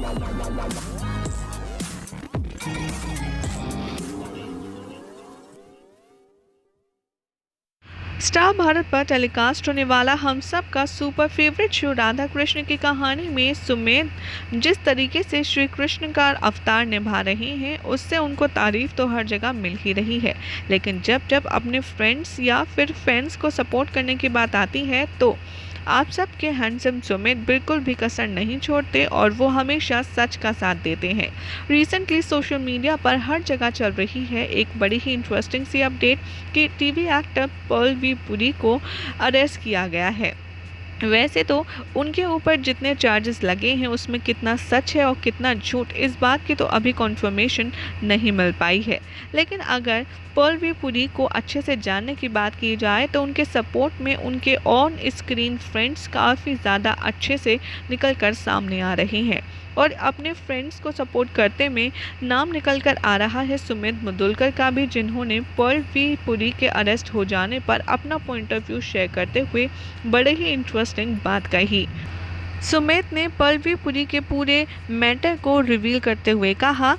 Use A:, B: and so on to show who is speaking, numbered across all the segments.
A: Star Bharat पर telecast होने वाला हम सब का super favourite show Radha Krishna की कहानी में सुमेध जिस तरीके से श्री कृष्ण का अवतार निभा रहे हैं, उससे उनको तारीफ तो हर जगह मिल ही रही है। लेकिन जब जब अपने फ्रेंड्स या फिर फैंस को सपोर्ट करने की बात आती है तो आप सबके हैंडसम सुमित बिल्कुल भी कसर नहीं छोड़ते और वो हमेशा सच का साथ देते हैं। रिसेंटली सोशल मीडिया पर हर जगह चल रही है एक बड़ी ही इंटरेस्टिंग सी अपडेट कि टीवी एक्टर पल्लवी पुरी को अरेस्ट किया गया है। वैसे तो उनके ऊपर जितने चार्जेस लगे हैं उसमें कितना सच है और कितना झूठ, इस बात की तो अभी कॉन्फर्मेशन नहीं मिल पाई है। लेकिन अगर पल्लवी पुरी को अच्छे से जानने की बात की जाए तो उनके सपोर्ट में उनके ऑन स्क्रीन फ्रेंड्स काफ़ी ज़्यादा अच्छे से निकल कर सामने आ रहे हैं और अपने फ्रेंड्स को सपोर्ट करते में नाम निकल कर आ रहा है सुमित मुदुलकर का भी, जिन्होंने पल्लवी पुरी के अरेस्ट हो जाने पर अपना पॉइंट ऑफ व्यू शेयर करते हुए बड़े ही इंटरेस्टिंग बात कही। सुमित ने पल्लवी पुरी के पूरे मैटर को रिवील करते हुए कहा,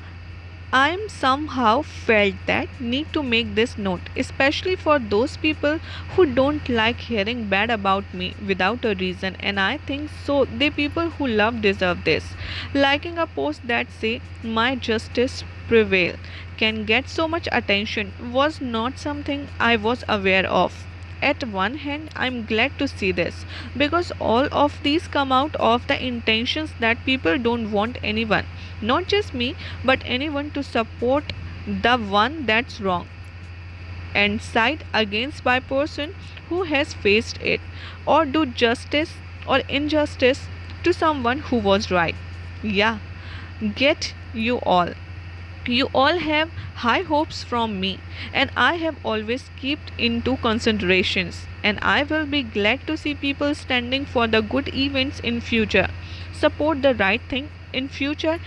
A: I am somehow felt that need to make this note, especially for those people who don't like hearing bad about me without a reason, and I think so the people who love deserve this. Liking a post that say my justice prevail can get so much attention was not something I was aware of. At one hand, I'm glad to see this because all of these come out of the intentions that people don't want anyone, not just me, but anyone to support the one that's wrong and side against by person who has faced it or do justice or injustice to someone who was right. Yeah, get you all. You all have high hopes from me and I have always kept into considerations, and I will be glad to see people standing for the good events in future. Support the right thing in future.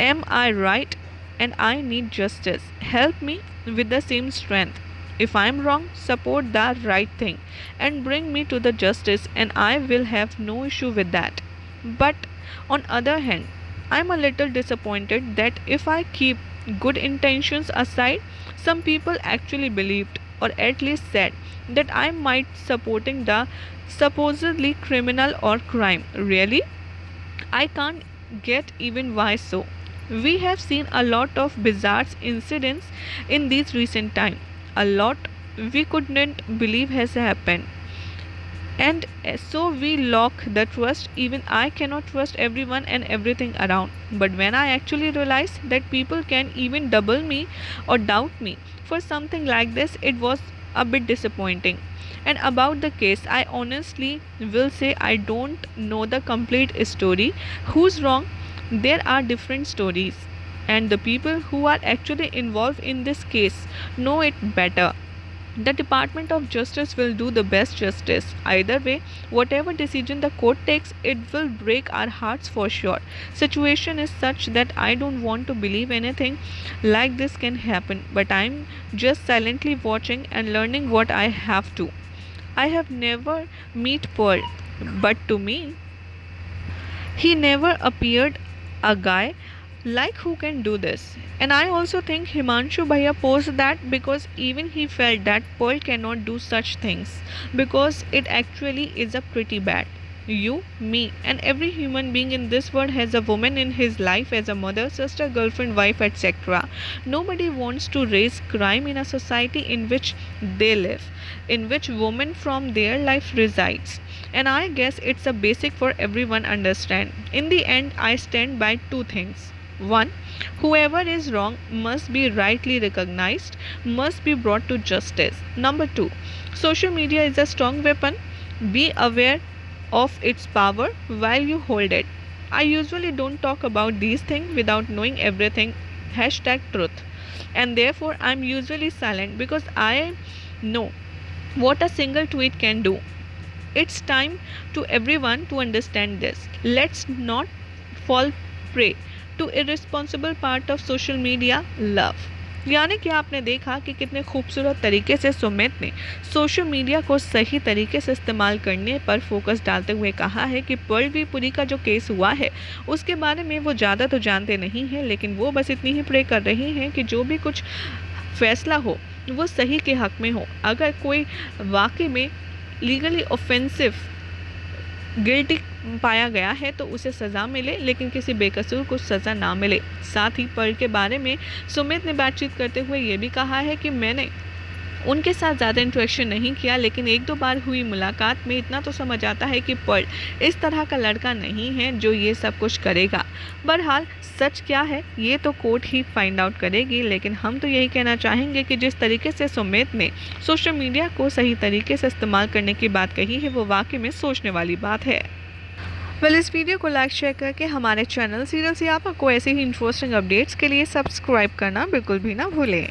A: Am I right and I need justice? Help me with the same strength. If I am wrong, support the right thing and bring me to the justice, and I will have no issue with that. But on other hand, I'm a little disappointed that if I keep good intentions aside, some people actually believed or at least said that I might supporting the supposedly criminal or crime. Really? I can't get even why so. We have seen a lot of bizarre incidents in these recent times. A lot we couldn't believe has happened. And so we lock the trust. Even I cannot trust everyone and everything around. But when I actually realized that people can even double me or doubt me for something like this, it was a bit disappointing. And about the case, I honestly will say I don't know the complete story. Who's wrong? There are different stories. And the people who are actually involved in this case know it better. The Department of Justice will do the best justice. Either way, whatever decision the court takes, it will break our hearts for sure. Situation is such that I don't want to believe anything like this can happen, but I'm just silently watching and learning what I have to. I have never met Pearl, but to me, he never appeared a guy like who can do this. And I also think Himanshu Bhaiya posed that because even he felt that Pearl cannot do such things because it actually is a pretty bad. You, me, and every human being in this world has a woman in his life as a mother, sister, girlfriend, wife, etc. Nobody wants to raise crime in a society in which they live, in which woman from their life resides. And I guess it's a basic for everyone understand. In the end, I stand by two things. One, whoever is wrong must be rightly recognized, must be brought to justice. Number two, social media is a strong weapon. Be aware of its power while you hold it. I usually don't talk about these things without knowing everything. Hashtag truth. And therefore, I'm usually silent because I know what a single tweet can do. It's time to everyone to understand this. Let's not fall prey to irresponsible part of social media, love. यानी कि आपने देखा कि कितने खूबसूरत तरीके से सुमित ने सोशल मीडिया को सही तरीके से इस्तेमाल करने पर फोकस डालते हुए कहा है कि पर्लवी पुरी का जो केस हुआ है उसके बारे में वो ज़्यादा तो जानते नहीं हैं, लेकिन वो बस इतनी ही प्रे कर रही हैं कि जो भी कुछ फैसला हो वो सही के हक में हो। अगर कोई वाकई में लीगली ऑफेंसिव गिल्टी पाया गया है तो उसे सज़ा मिले, लेकिन किसी बेकसूर को सज़ा ना मिले। साथ ही पर्ल के बारे में सुमित ने बातचीत करते हुए ये भी कहा है कि मैंने उनके साथ ज़्यादा इंटरेक्शन नहीं किया, लेकिन एक दो बार हुई मुलाकात में इतना तो समझ आता है कि पर्ल इस तरह का लड़का नहीं है जो ये सब कुछ करेगा। बहरहाल सच क्या है ये तो कोर्ट ही फाइंड आउट करेगी, लेकिन हम तो यही कहना चाहेंगे कि जिस तरीके से सुमित ने सोशल मीडिया को सही तरीके से इस्तेमाल करने की बात कही है वो वाकई में सोचने वाली बात है। इस वीडियो को लाइक शेयर करके हमारे चैनल सीरियल सियापा को ऐसे ही इंटरेस्टिंग अपडेट्स के लिए सब्सक्राइब करना बिल्कुल भी ना भूलें।